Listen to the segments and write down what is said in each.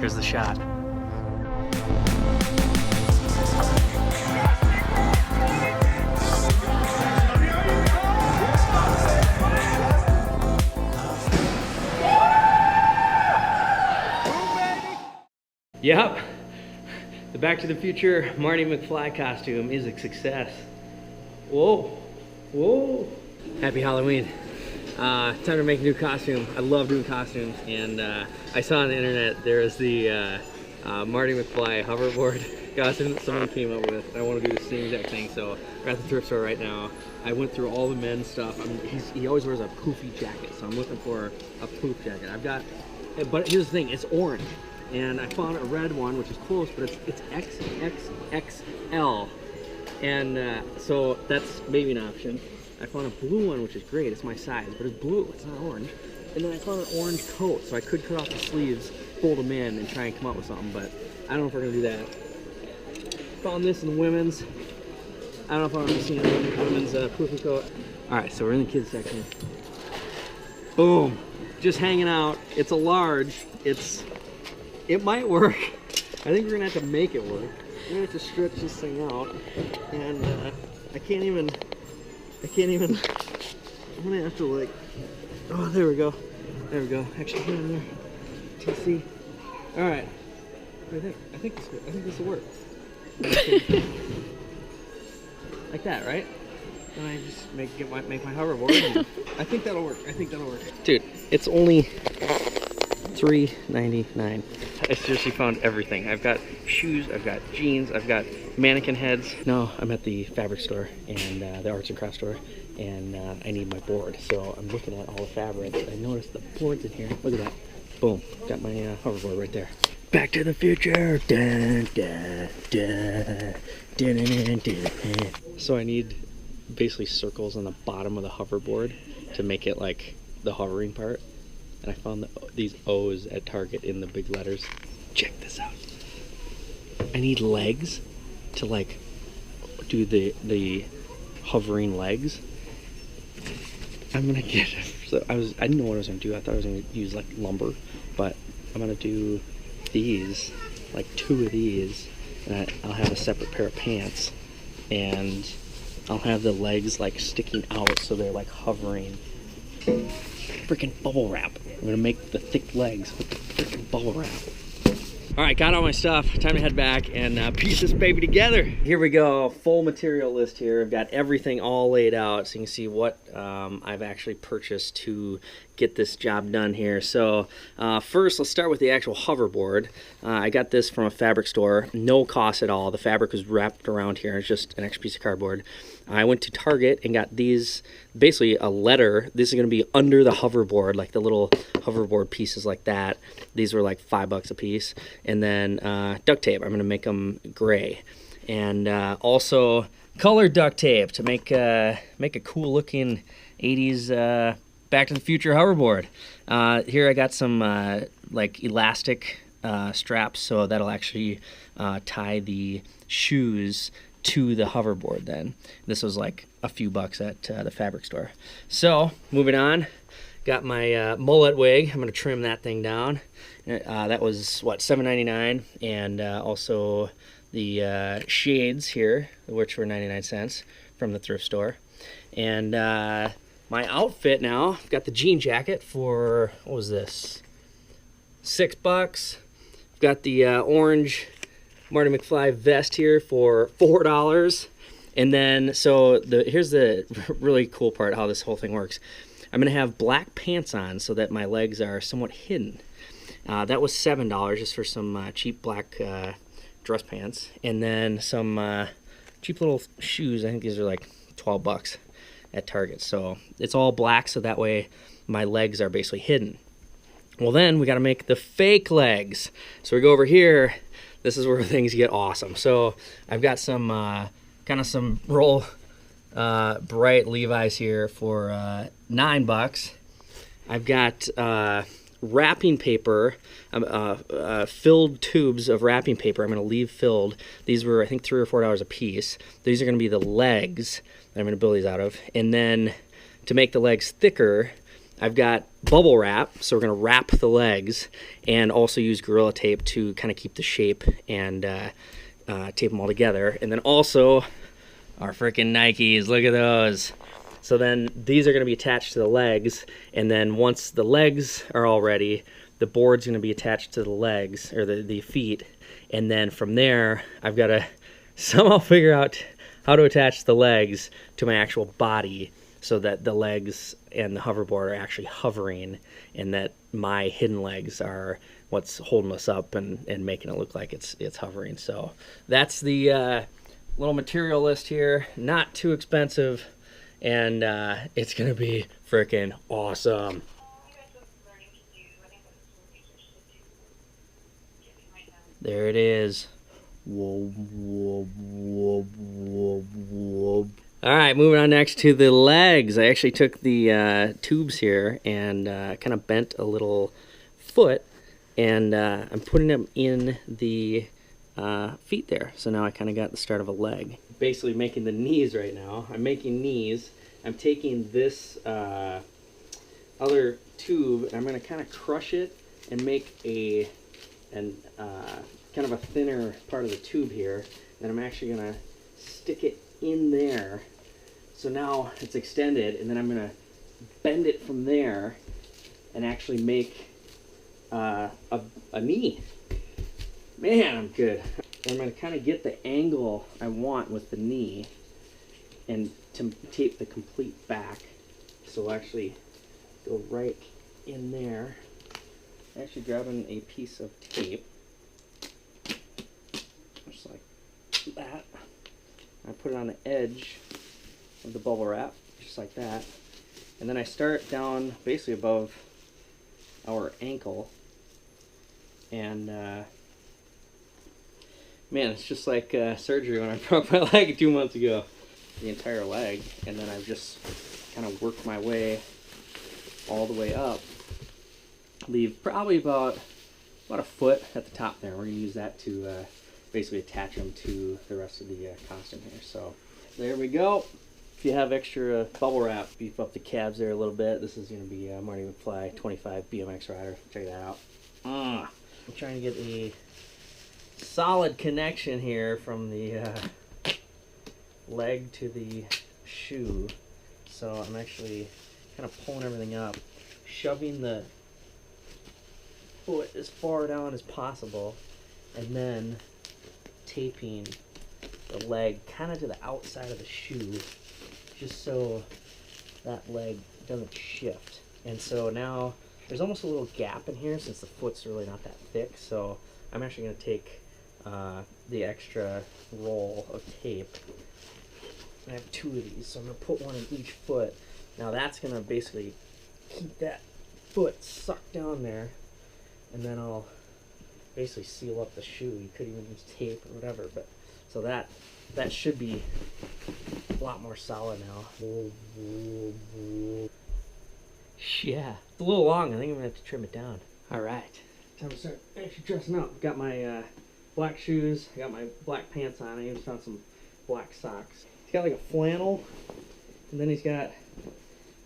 Here's the shot. Yep, the Back to the Future Marty Myfly costume is a success. Whoa, whoa. Happy Halloween. Time to make a new costume. I love doing costumes, and I saw on the internet there is the Marty Myfly Hoverboard costume that someone came up with. I want to do the same exact thing, so we're at the thrift store right now. I went through all the men's stuff. He always wears a poofy jacket, so I'm looking for a poof jacket. But here's the thing, it's orange. And I found a red one, which is close, but it's XXXL. And so that's maybe an option. I found a blue one, which is great. It's my size, but it's blue. It's not orange. And then I found an orange coat, so I could cut off the sleeves, fold them in, and try and come up with something, but I don't know if we're going to do that. Found this in the women's. I don't know if I'm going to see the women's poofy coat. All right, so we're in the kids section. Boom. Just hanging out. It's a large. It might work. I think we're gonna have to make it work. We're gonna have to stretch this thing out, and I can't even. I'm gonna have to like. Oh, there we go. There we go. Actually, get in there. TC. All right. What do you think? I think this will work. Like that, right? And I just make my hoverboard. And I think that'll work. Dude, it's only $3.99. I seriously found everything. I've got shoes, I've got jeans, I've got mannequin heads. No, I'm at the fabric store and the arts and crafts store, and I need my board. So I'm looking at all the fabrics. I noticed the boards in here. Look at that. Boom. Got my hoverboard right there. Back to the future. Dun, dun, dun, dun, dun, dun, dun. So I need basically circles on the bottom of the hoverboard to make it like the hovering part. And I found these O's at Target in the big letters. Check this out. I need legs to like do the hovering legs. I'm gonna get. So I didn't know what I was gonna do. I thought I was gonna use like lumber, but I'm gonna do these, like 2 of these, and I'll have a separate pair of pants, and I'll have the legs like sticking out so they're like hovering. Freaking bubble wrap. I'm gonna make the thick legs with the freaking bubble wrap. All right, got all my stuff. Time to head back and piece this baby together. Here we go, full material list here. I've got everything all laid out so you can see what I've actually purchased to get this job done here. So first, let's start with the actual hoverboard. I got this from a fabric store, no cost at all. The fabric was wrapped around here. It's just an extra piece of cardboard. I went to Target and got these, basically a letter. This is gonna be under the hoverboard, like the little hoverboard pieces like that. These were like $5 a piece. And then duct tape, I'm gonna make them gray. And also colored duct tape to make a cool looking 80s Back to the Future hoverboard. Here I got some like elastic straps, so that'll actually tie the shoes to the hoverboard then. This was like a few bucks at the fabric store. So moving on, got my mullet wig. I'm gonna trim that thing down. That was what, $7.99, and also the shades here, which were 99 cents from the thrift store. And my outfit now, I've got the jean jacket for, what was this, $6. I've got the orange Marty Myfly vest here for $4. And then, so here's the really cool part, how this whole thing works. I'm gonna have black pants on so that my legs are somewhat hidden. That was $7 just for some cheap black dress pants. And then some cheap little shoes. I think these are like $12 at Target. So it's all black so that way my legs are basically hidden. Well, then we got to make the fake legs. So we go over here. This is where things get awesome. So I've got some kind of some roll bright Levi's here for $9. I've got wrapping paper, filled tubes of wrapping paper. I'm going to leave filled. These were, I think, $3 or $4 a piece. These are going to be the legs that I'm going to build these out of. And then to make the legs thicker, I've got bubble wrap, so we're going to wrap the legs, and also use Gorilla Tape to kind of keep the shape and tape them all together. And then also our freaking Nikes, look at those. So then these are going to be attached to the legs, and then once the legs are all ready, the board's going to be attached to the legs, or the feet, and then from there, I've got to somehow figure out how to attach the legs to my actual body so that the legs and the hoverboard are actually hovering, and that my hidden legs are what's holding us up and making it look like it's hovering. So that's the little material list here. Not too expensive, and it's gonna be freaking awesome. There it is. Whoa, whoa, whoa, whoa, whoa. All right, moving on next to the legs. I actually took the tubes here and kind of bent a little foot, and I'm putting them in the feet there. So now I kind of got the start of a leg. Basically making the knees right now. I'm making knees. I'm taking this other tube, and I'm going to kind of crush it and make kind of a thinner part of the tube here. And I'm actually going to stick it in there. So now it's extended, and then I'm going to bend it from there and actually make a knee. Man, I'm good. I'm going to kind of get the angle I want with the knee and to tape the complete back. So we'll actually go right in there. Actually grabbing a piece of tape, just like that. I put it on the edge of the bubble wrap, just like that. And then I start down basically above our ankle. And man, it's just like surgery when I broke my leg 2 months ago. The entire leg. And then I've just kind of worked my way all the way up. Leave probably about a foot at the top there. We're going to use that to basically attach them to the rest of the costume here. So there we go. If you have extra bubble wrap, beef up the calves there a little bit. This is going to be Marty Myfly 25 BMX rider. Check that out. I'm trying to get a solid connection here from the leg to the shoe. So I'm actually kind of pulling everything up, shoving the foot as far down as possible, and then taping the leg kind of to the outside of the shoe, just so that leg doesn't shift. And so now there's almost a little gap in here since the foot's really not that thick. So I'm actually going to take the extra roll of tape. I have 2 of these, so I'm going to put one in each foot. Now that's going to basically keep that foot sucked down there, and then I'll basically seal up the shoe. You could even use tape or whatever, but so that should be a lot more solid now. Yeah, it's a little long. I think I'm gonna have to trim it down. All right, time to start actually dressing up. Got my black shoes. I got my black pants on. I even found some black socks. He's got like a flannel, and then he's got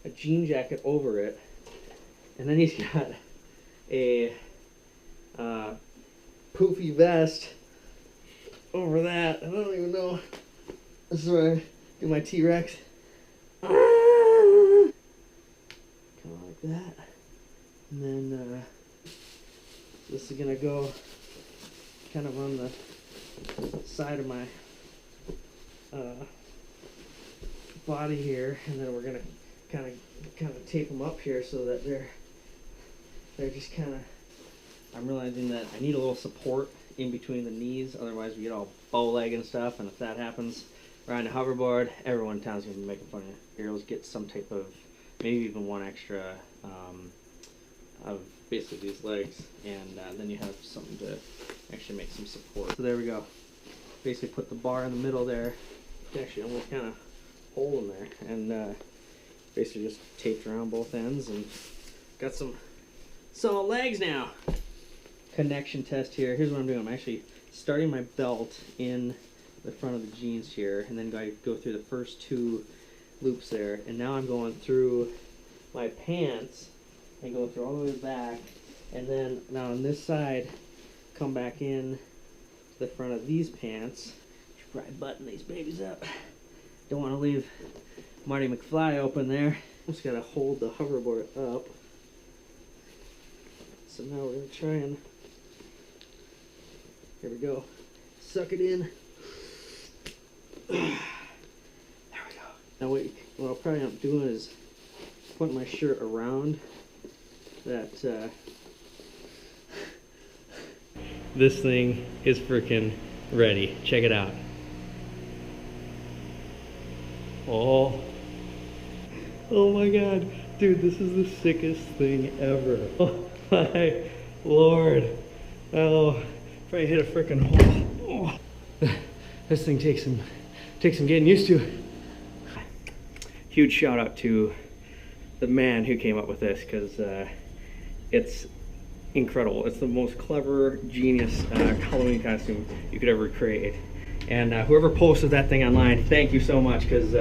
a jean jacket over it, and then he's got a poofy vest over that. I don't even know. This is where I do my T-Rex. Kind of like that. And then this is gonna go kind of on the side of my body here, and then we're gonna kind of tape them up here so that they're just kind of. I'm realizing that I need a little support in between the knees, otherwise we get all bow leg and stuff, and if that happens riding a hoverboard, everyone in town's going to be making fun of you. You're able to get some type of, maybe even one extra of basically these legs, and then you have something to actually make some support. So there we go. Basically put the bar in the middle there. You can actually almost kind of hold them there, and basically just taped around both ends, and got some solid legs now. Connection test here. Here's what I'm doing. I'm actually starting my belt in the front of the jeans here, and then I go through the first 2 loops there, and now I'm going through my pants and go through all the way back, and then now on this side, come back in to the front of these pants. Should probably button these babies up. Don't want to leave Marty McFly open there. Just gotta hold the hoverboard up. So now we're gonna try and, here we go, suck it in. There we go. Now what I'll probably end up doing is putting my shirt around that. This thing is freaking ready. Check it out. Oh my god, dude, this is the sickest thing ever. Oh my lord. Oh, probably hit a freaking hole. Oh. This thing takes some getting used to. Huge shout out to the man who came up with this, because it's incredible. It's the most clever, genius Halloween costume you could ever create. And whoever posted that thing online, thank you so much, because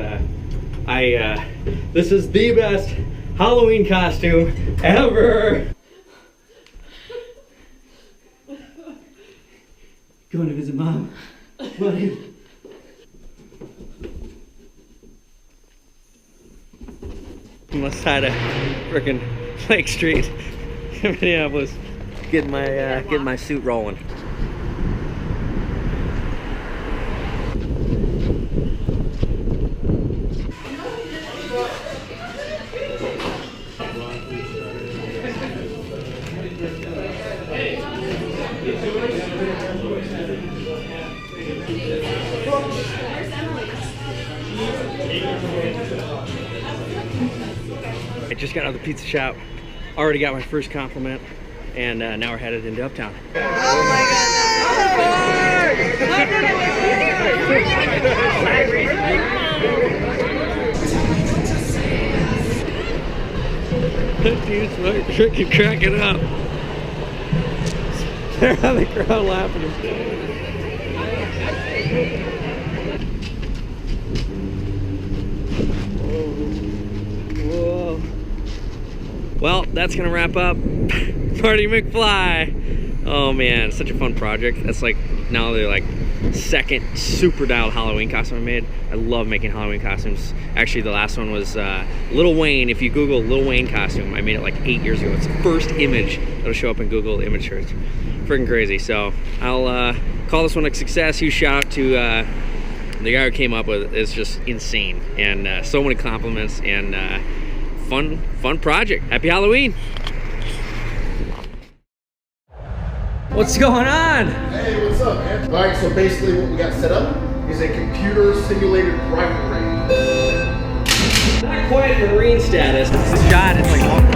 this is the best Halloween costume ever. Going to visit Mom. Buddy. On the side of frickin' Lake Street in Minneapolis, getting my suit rolling. I just got out of the pizza shop, already got my first compliment, and now we're headed into Uptown. Oh my That dude's like freaking cracking up. They're on the crowd laughing. Whoa. Well, that's gonna wrap up Marty McFly. Oh man, such a fun project. That's like now they're like second super dialed Halloween costume I made. I love making Halloween costumes. Actually, the last one was Lil Wayne. If you Google Lil Wayne costume, I made it like 8 years ago. It's the first image that'll show up in Google image search. Freaking crazy. So I'll call this one a success. Huge shout out to the guy who came up with it. It's just insane, and so many compliments, and fun project. Happy Halloween. What's going on? Hey, what's up, man? All right, so basically what we got set up is a computer simulated rifle range. Not quite Marine status. This shot is like